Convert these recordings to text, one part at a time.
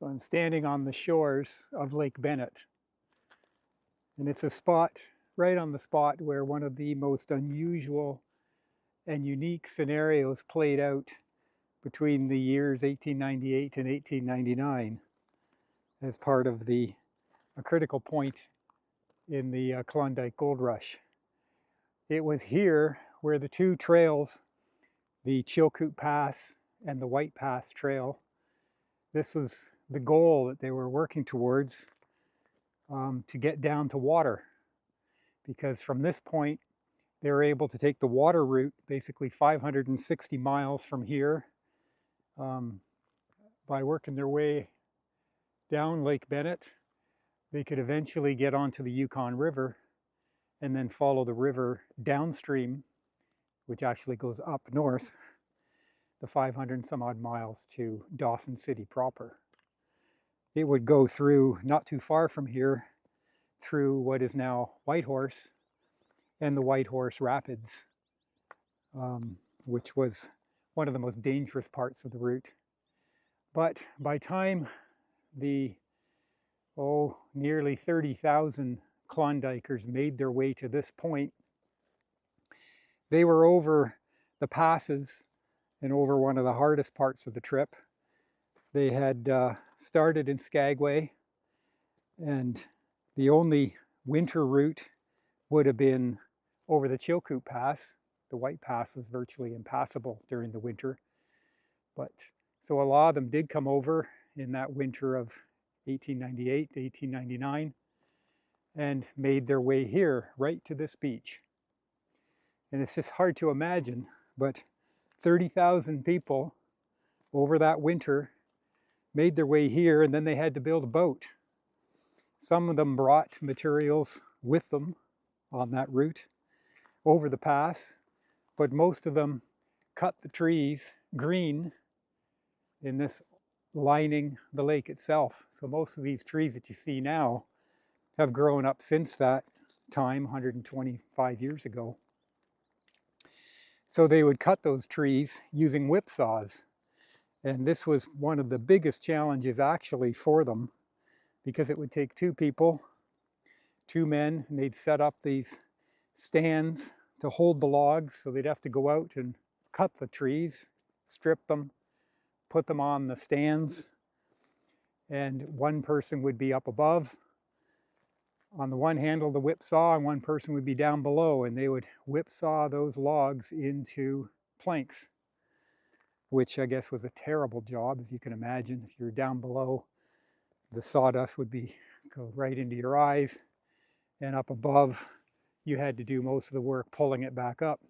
So I'm standing on the shores of Lake Bennett, and it's a spot, right on the spot where one of the most unusual and unique scenarios played out between the years 1898 and 1899 as part of a critical point in the Klondike Gold Rush. It was here where the two trails, the Chilkoot Pass and the White Pass Trail, this was the goal that they were working towards, to get down to water, because from this point they were able to take the water route basically 560 miles from here, by working their way down Lake Bennett. They could eventually get onto the Yukon River and then follow the river downstream, which actually goes up north, the 500 and some odd miles to Dawson City proper. It would go through, not too far from here, through what is now Whitehorse and the Whitehorse Rapids, which was one of the most dangerous parts of the route. But by time the nearly 30,000 Klondikers made their way to this point, they were over the passes and over one of the hardest parts of the trip. They had started in Skagway, and the only winter route would have been over the Chilkoot Pass. The White Pass was virtually impassable during the winter. But so a lot of them did come over in that winter of 1898 to 1899 and made their way here, right to this beach. And it's just hard to imagine, but 30,000 people over that winter made their way here, and then they had to build a boat. Some of them brought materials with them on that route over the pass, but most of them cut the trees green in this lining the lake itself. So most of these trees that you see now have grown up since that time, 125 years ago. So they would cut those trees using whipsaws. And this was one of the biggest challenges actually for them, because it would take two people, two men, and they'd set up these stands to hold the logs. So they'd have to go out and cut the trees, strip them, put them on the stands, and one person would be up above on the one handle of the whipsaw, and one person would be down below, and they would whipsaw those logs into planks, which I guess was a terrible job, as you can imagine. If you're down below, the sawdust would go right into your eyes, and up above, you had to do most of the work pulling it back up.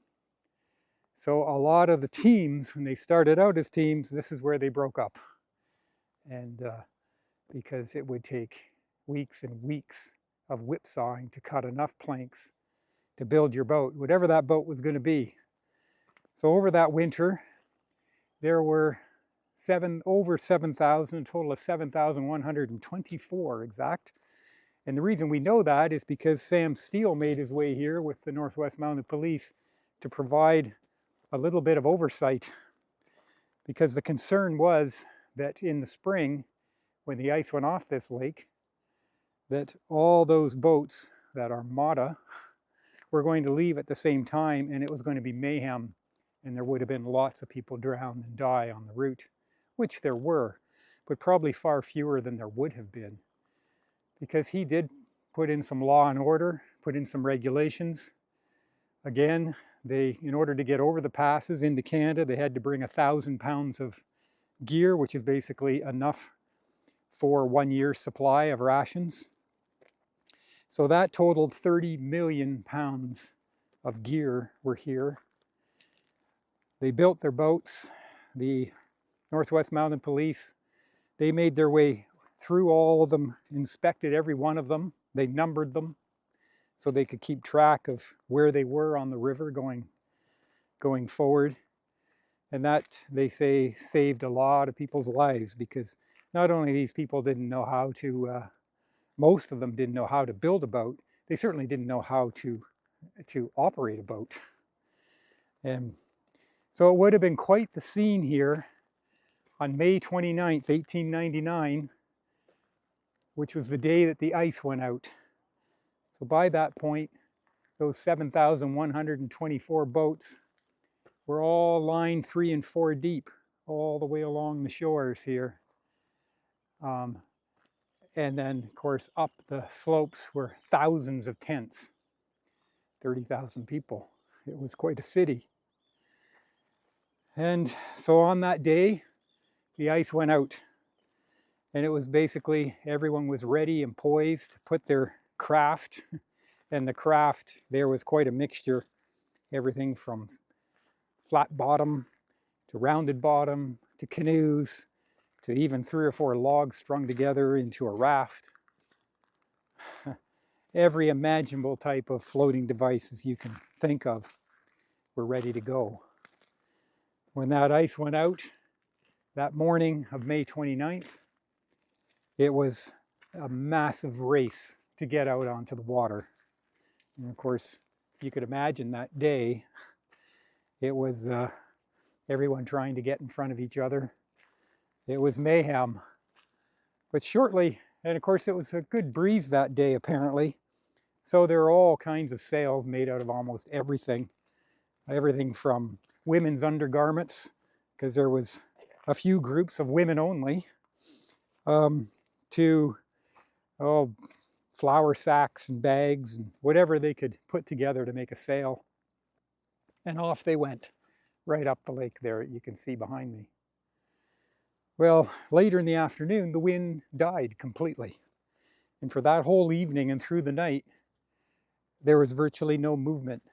So a lot of the teams, when they started out as teams, this is where they broke up. And because it would take weeks and weeks of whipsawing to cut enough planks to build your boat, whatever that boat was going to be. So over that winter, there were over 7,000, a total of 7,124 exact. And the reason we know that is because Sam Steele made his way here with the Northwest Mounted Police to provide a little bit of oversight, because the concern was that in the spring, when the ice went off this lake, that all those boats that are Armada were going to leave at the same time, and it was going to be mayhem, and there would have been lots of people drown and die on the route, which there were, but probably far fewer than there would have been, because he did put in some law and order, put in some regulations. Again, in order to get over the passes into Canada, they had to bring 1,000 pounds of gear, which is basically enough for 1 year's supply of rations. So that totaled 30 million pounds of gear were here. They built their boats. The Northwest Mounted Police, they made their way through all of them, inspected every one of them. They numbered them so they could keep track of where they were on the river going forward. And that, they say, saved a lot of people's lives, because not only these people didn't know how to, most of them didn't know how to build a boat, they certainly didn't know how to operate a boat. And so it would have been quite the scene here on May 29th, 1899, which was the day that the ice went out. So by that point, those 7,124 boats were all lined 3 and 4 deep, all the way along the shores here. And then, of course, up the slopes were thousands of tents, 30,000 people. It was quite a city. And so on that day, the ice went out. And it was basically, everyone was ready and poised to put their craft. And the craft, there was quite a mixture. Everything from flat bottom to rounded bottom to canoes to even 3 or 4 logs strung together into a raft. Every imaginable type of floating devices you can think of were ready to go. When that ice went out, that morning of May 29th, it was a massive race to get out onto the water. And of course, you could imagine that day, it was everyone trying to get in front of each other. It was mayhem. But shortly, and of course it was a good breeze that day apparently, so there are all kinds of sails made out of almost everything. Everything from women's undergarments, because there was a few groups of women only, to flour sacks and bags and whatever they could put together to make a sail. And off they went, right up the lake there, you can see behind me. Well, later in the afternoon, the wind died completely. And for that whole evening and through the night, there was virtually no movement.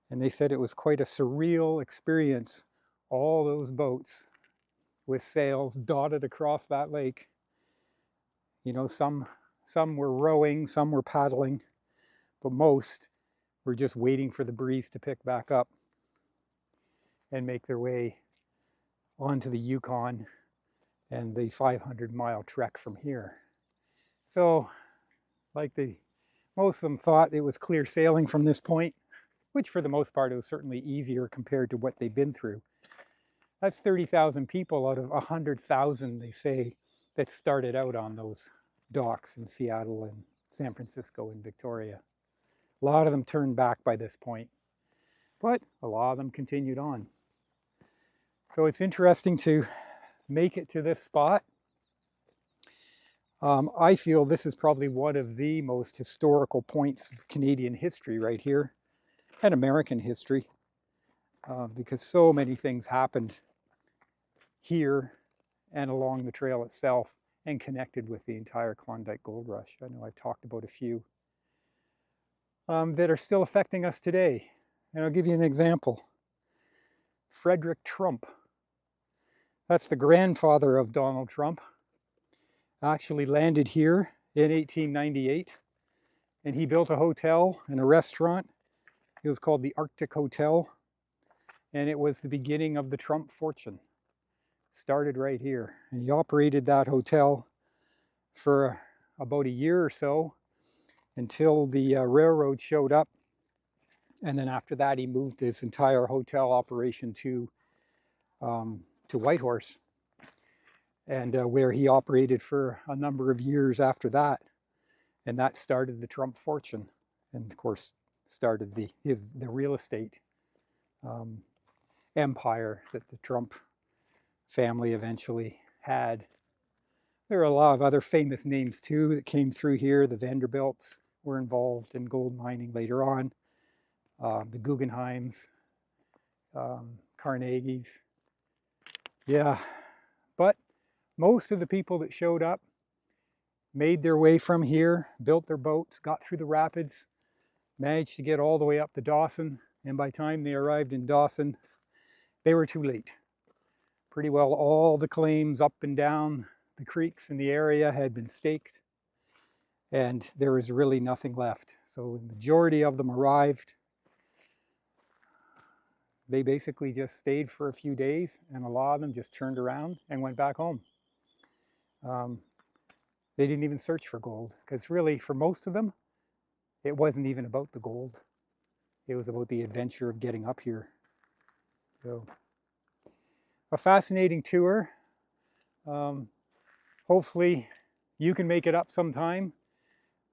And they said it was quite a surreal experience, all those boats with sails dotted across that lake. You know, some were rowing, some were paddling, but most were just waiting for the breeze to pick back up and make their way onto the Yukon and the 500-mile trek from here. So, like most of them thought it was clear sailing from this point, which for the most part it was certainly easier compared to what they've been through. That's 30,000 people out of 100,000, they say, that started out on those docks in Seattle and San Francisco and Victoria. A lot of them turned back by this point, but a lot of them continued on. So it's interesting to make it to this spot. I feel this is probably one of the most historical points of Canadian history right here, and American history, because so many things happened here and along the trail itself and connected with the entire Klondike Gold Rush. I know I've talked about a few that are still affecting us today. And I'll give you an example. Frederick Trump, that's the grandfather of Donald Trump, actually landed here in 1898, and he built a hotel and a restaurant. It was called the Arctic Hotel, and it was the beginning of the Trump fortune. Started right here, and he operated that hotel for about a year or so until the railroad showed up, and then after that he moved his entire hotel operation to Whitehorse, and where he operated for a number of years after that, and that started the Trump fortune, and of course started the real estate empire that the Trump family eventually had. There are a lot of other famous names too that came through here. The Vanderbilts were involved in gold mining later on. The Guggenheims, Carnegies. Yeah, but most of the people that showed up made their way from here, built their boats, got through the rapids, managed to get all the way up to Dawson, and by the time they arrived in Dawson, they were too late. Pretty well all the claims up and down the creeks in the area had been staked, and there was really nothing left. So the majority of them arrived. They basically just stayed for a few days, and a lot of them just turned around and went back home. They didn't even search for gold, because really, for most of them, it wasn't even about the gold. It was about the adventure of getting up here. So, a fascinating tour. Hopefully you can make it up sometime.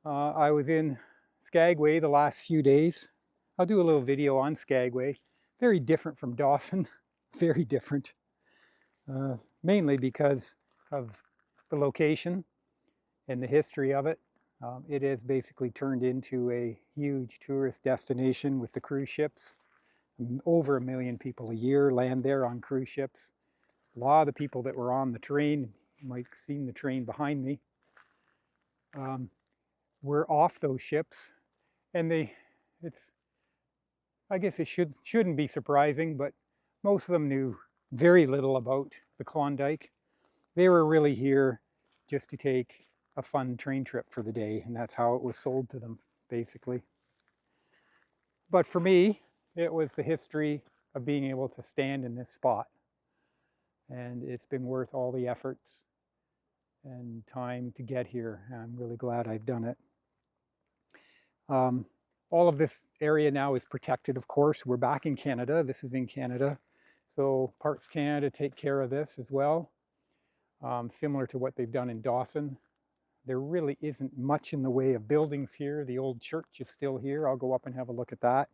I was in Skagway the last few days. I'll do a little video on Skagway. Very different from Dawson, very different. Mainly because of the location and the history of it. It has basically turned into a huge tourist destination with the cruise ships. Over 1 million people a year land there on cruise ships. A lot of the people that were on the train, you might have seen the train behind me, were off those ships, and I guess it shouldn't be surprising, but most of them knew very little about the Klondike. They were really here just to take a fun train trip for the day, and that's how it was sold to them, basically. But for me, it was the history of being able to stand in this spot. And it's been worth all the efforts and time to get here. I'm really glad I've done it. All of this area now is protected, of course. We're back in Canada. This is in Canada. So Parks Canada take care of this as well. Similar to what they've done in Dawson. There really isn't much in the way of buildings here. The old church is still here. I'll go up and have a look at that.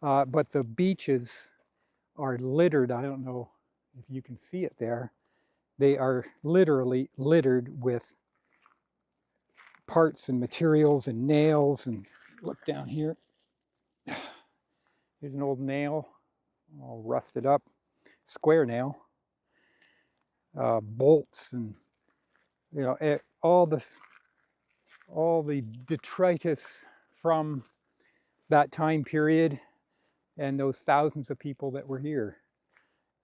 But the beaches are littered. I don't know if you can see it there. They are literally littered with parts and materials and nails. And look down here. Here's an old nail, all rusted up, square nail. Bolts and, you know, all the detritus from that time period and those thousands of people that were here.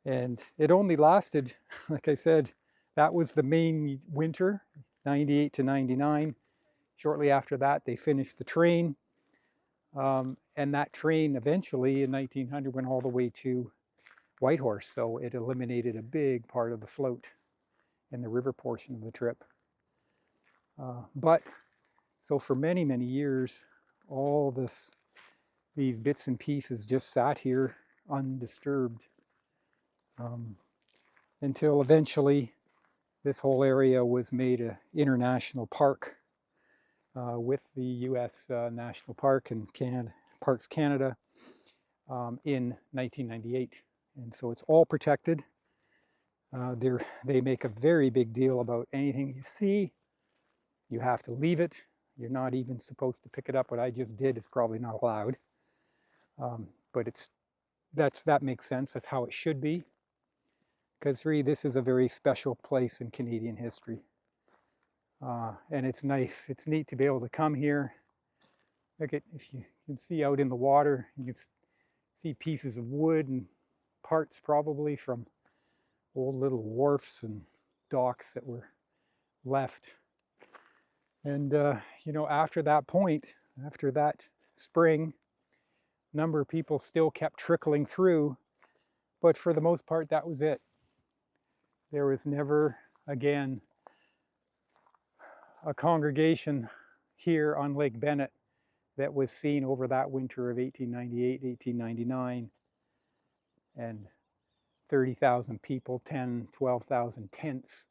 And it only lasted, like I said, that was the main winter, 98 to 99. Shortly after that, they finished the train. And that train eventually in 1900 went all the way to Whitehorse. So it eliminated a big part of the float in the river portion of the trip. But so for many, many years, all these bits and pieces just sat here undisturbed until eventually this whole area was made an international park with the U.S. National Park and Parks Canada in 1998. And so it's all protected. They make a very big deal about anything you see. You have to leave it. You're not even supposed to pick it up. What I just did is probably not allowed. But that makes sense. That's how it should be. Because really, this is a very special place in Canadian history. And it's nice. It's neat to be able to come here. Look at, if you can see out in the water, you can see pieces of wood and parts probably from old little wharfs and docks that were left. And, you know, after that point, after that spring, a number of people still kept trickling through, but for the most part, that was it. There was never again a congregation here on Lake Bennett that was seen over that winter of 1898, 1899, and 30,000 people, 10, 12,000 tents,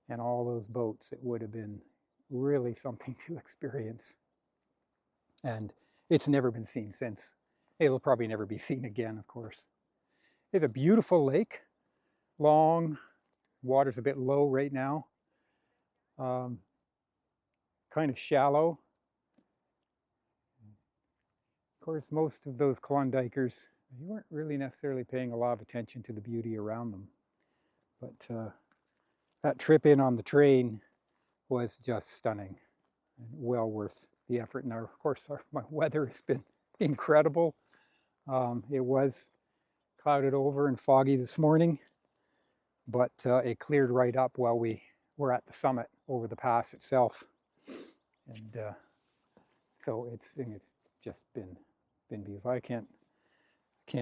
and all those boats. It would have been really something to experience. And it's never been seen since. It'll probably never be seen again, of course. It's a beautiful lake, long, water's a bit low right now, kind of shallow. Of course, most of those Klondikers, they weren't really necessarily paying a lot of attention to the beauty around them. But that trip in on the train was just stunning and well worth the effort. Now, of course, my weather has been incredible. It was clouded over and foggy this morning, but it cleared right up while we were at the summit over the pass itself. And so it's just been beautiful. I can't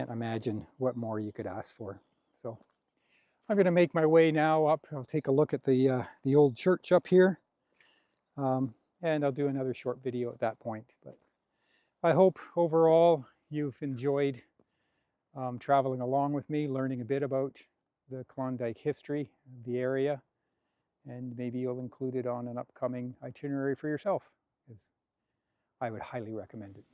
imagine what more you could ask for. So I'm going to make my way now up. I'll take a look at the old church up here, and I'll do another short video at that point. But I hope overall you've enjoyed traveling along with me, learning a bit about the Klondike history of the area and maybe you'll include it on an upcoming itinerary for yourself, because I would highly recommend it.